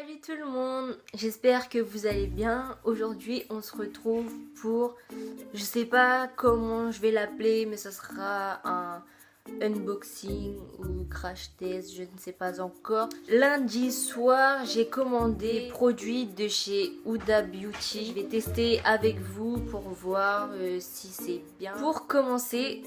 Salut tout le monde, j'espère que vous allez bien. Aujourd'hui on se retrouve pour, je sais pas comment je vais l'appeler, mais ça sera un unboxing ou crash test, je ne sais pas encore. Lundi soir j'ai commandé des produits de chez Huda Beauty. Je vais tester avec vous pour voir si c'est bien. Pour commencer,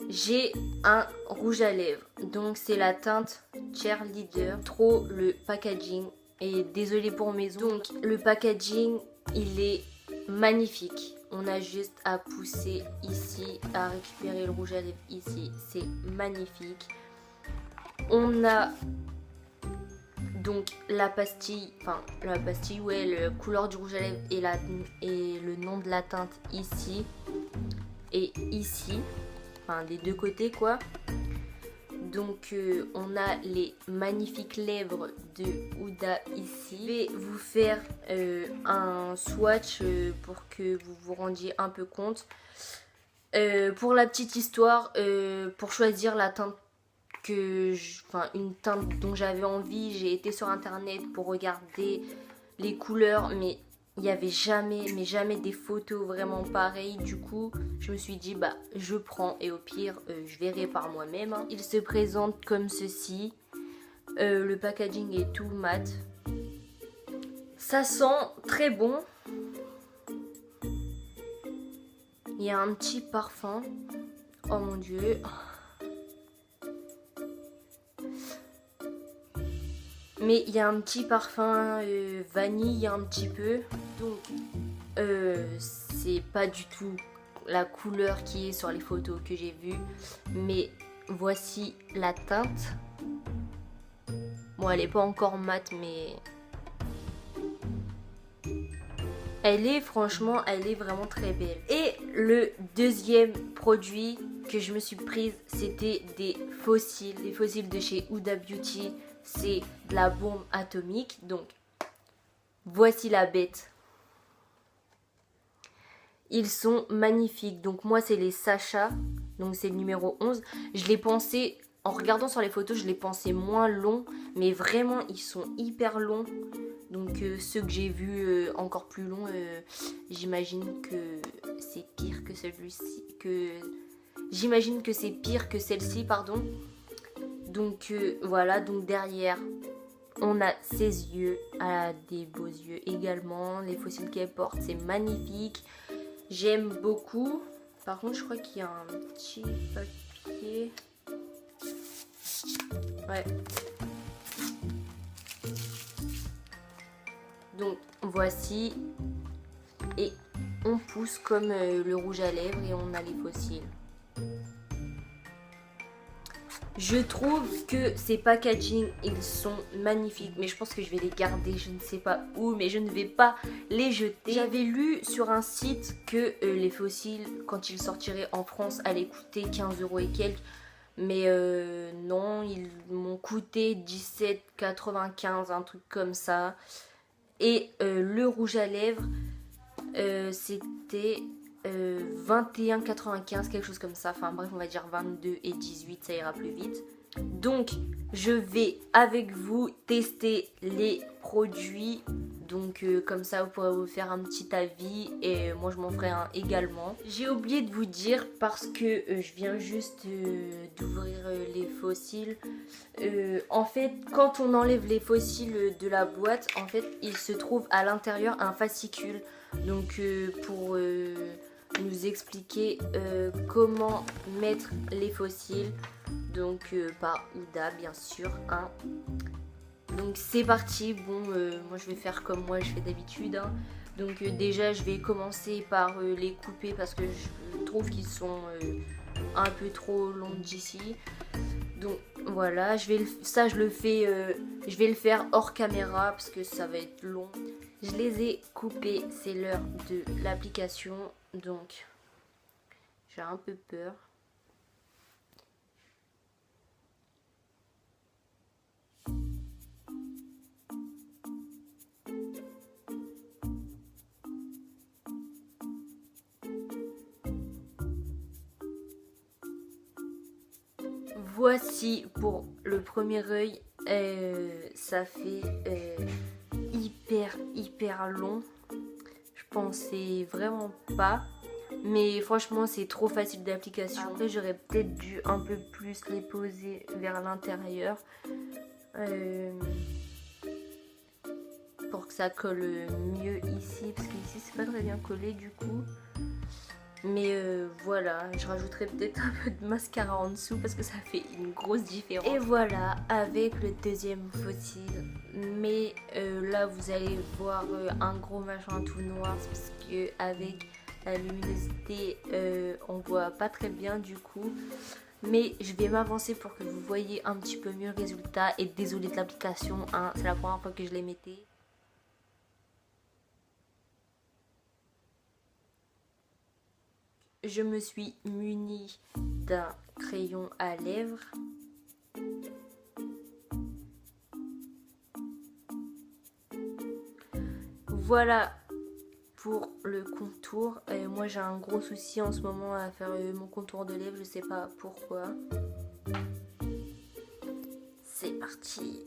j'ai un rouge à lèvres, donc c'est la teinte Cheerleader. Trop le packaging, et désolé pour mes ongles. Donc le packaging il est magnifique. On a juste à pousser ici, à récupérer le rouge à lèvres ici, c'est magnifique. On a donc la pastille, ouais, la couleur du rouge à lèvres et le nom de la teinte ici et ici. Enfin, des deux côtés quoi. Donc on a les magnifiques lèvres de Huda ici. Je vais vous faire un swatch pour que vous vous rendiez un peu compte. Pour la petite histoire, pour choisir la teinte une teinte dont j'avais envie, j'ai été sur internet pour regarder les couleurs, mais il n'y avait jamais des photos vraiment pareilles. Du coup je me suis dit bah je prends et au pire je verrai par moi-même. Il se présente comme ceci. Le packaging est tout mat. Ça sent très bon. Il y a un petit parfum. Oh mon dieu. Mais il y a un petit parfum vanille un petit peu. Donc c'est pas du tout la couleur qui est sur les photos que j'ai vues. Mais voici la teinte. Bon, elle est pas encore mate, mais franchement, elle est vraiment très belle. Et le deuxième produit que je me suis prise, c'était des fossiles de chez Huda Beauty. C'est de la bombe atomique. Donc voici la bête. Ils sont magnifiques. Donc moi c'est les Sacha. Donc c'est le numéro 11. Je l'ai pensé, en regardant sur les photos, je les pensais moins longs. Mais vraiment ils sont hyper longs. Donc ceux que j'ai vus encore plus longs, j'imagine que c'est pire que celui-ci. J'imagine que c'est pire que celle-ci, pardon. Donc voilà, donc derrière on a ses yeux, elle a des beaux yeux également. Les fossiles qu'elle porte, c'est magnifique. J'aime beaucoup. Par contre, je crois qu'il y a un petit papier. Ouais. Donc voici. Et on pousse comme le rouge à lèvres et on a les fossiles. Je trouve que ces packaging, ils sont magnifiques. Mais je pense que je vais les garder, je ne sais pas où. Mais je ne vais pas les jeter. J'avais lu sur un site que les fossiles, quand ils sortiraient en France, allaient coûter 15 € et quelques. Mais non, ils m'ont coûté 17,95, un truc comme ça. Et le rouge à lèvres, c'était 21,95, quelque chose comme ça. Enfin bref, on va dire 22 et 18, ça ira plus vite. Donc je vais avec vous tester les produits. Donc comme ça vous pourrez vous faire un petit avis. Et moi je m'en ferai un également. J'ai oublié de vous dire, parce que je viens juste d'ouvrir les fossiles. En fait quand on enlève les fossiles de la boîte, en fait il se trouve à l'intérieur un fascicule. Donc pour nous expliquer comment mettre les fossiles, donc par Huda bien sûr hein. Donc c'est parti. Bon moi je vais faire comme moi je fais d'habitude hein. Donc déjà je vais commencer par les couper parce que je trouve qu'ils sont un peu trop longs d'ici. Donc voilà, je vais le faire hors caméra parce que ça va être long. Je les ai coupés, c'est l'heure de l'application, donc j'ai un peu peur. Voici pour le premier œil, ça fait hyper long. Je pensais vraiment pas. Mais franchement, c'est trop facile d'application. Après, j'aurais peut-être dû un peu plus les poser vers l'intérieur. Pour que ça colle mieux ici. Parce qu'ici, c'est pas très bien collé du coup. Mais voilà, je rajouterai peut-être un peu de mascara en dessous parce que ça fait une grosse différence. Et voilà, avec le deuxième fossile. Mais là, vous allez voir un gros machin tout noir parce que avec la luminosité, on voit pas très bien du coup. Mais je vais m'avancer pour que vous voyez un petit peu mieux le résultat. Et désolé de l'application, hein, c'est la première fois que je les mettais. Je me suis munie d'un crayon à lèvres. Voilà pour le contour. Moi j'ai un gros souci en ce moment à faire mon contour de lèvres, je sais pas pourquoi. C'est parti.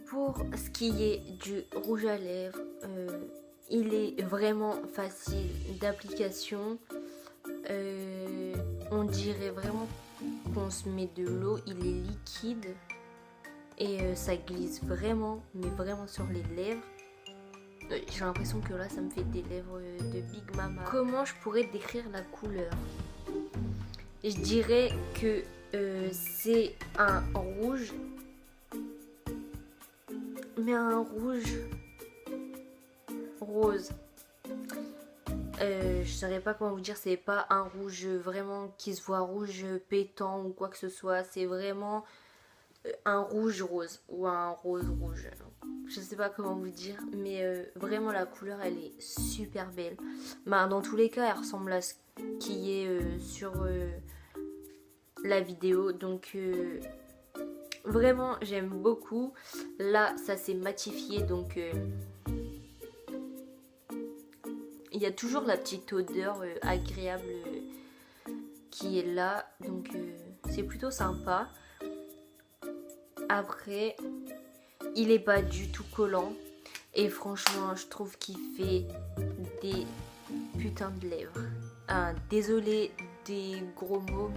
Pour ce qui est du rouge à lèvres, il est vraiment facile d'application. On dirait vraiment qu'on se met de l'eau, il est liquide et ça glisse vraiment, mais vraiment sur les lèvres. J'ai l'impression que là ça me fait des lèvres de Big Mama. Comment je pourrais décrire la couleur? Je dirais que c'est un rouge, mais un rouge rose. Je saurais pas comment vous dire, c'est pas un rouge vraiment qui se voit rouge pétant ou quoi que ce soit, c'est vraiment un rouge rose ou un rose rouge. Je sais pas comment vous dire, mais vraiment la couleur elle est super belle. Bah, dans tous les cas elle ressemble à ce qui est sur la vidéo, donc vraiment j'aime beaucoup. Là ça s'est matifié, donc il y a toujours la petite odeur agréable qui est là, donc c'est plutôt sympa. Après, il est pas du tout collant et franchement, je trouve qu'il fait des putains de lèvres. Désolé des gros mots,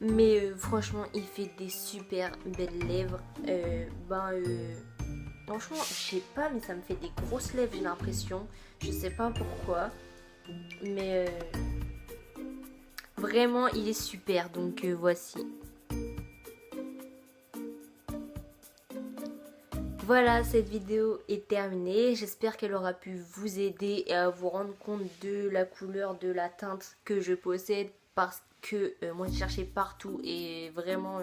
mais franchement, il fait des super belles lèvres. Franchement, je sais pas, mais ça me fait des grosses lèvres, j'ai l'impression. Je sais pas pourquoi. Mais vraiment, il est super. Donc voici. Voilà, cette vidéo est terminée. J'espère qu'elle aura pu vous aider et à vous rendre compte de la couleur de la teinte que je possède. Parce que moi, je cherchais partout et vraiment...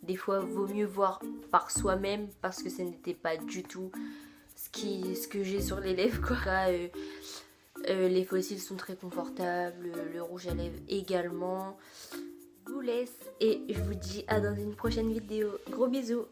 des fois, vaut mieux voir par soi-même parce que ce n'était pas du tout ce que j'ai sur les lèvres, quoi. Les fossiles sont très confortables, le rouge à lèvres également. Je vous laisse et je vous dis à dans une prochaine vidéo. Gros bisous.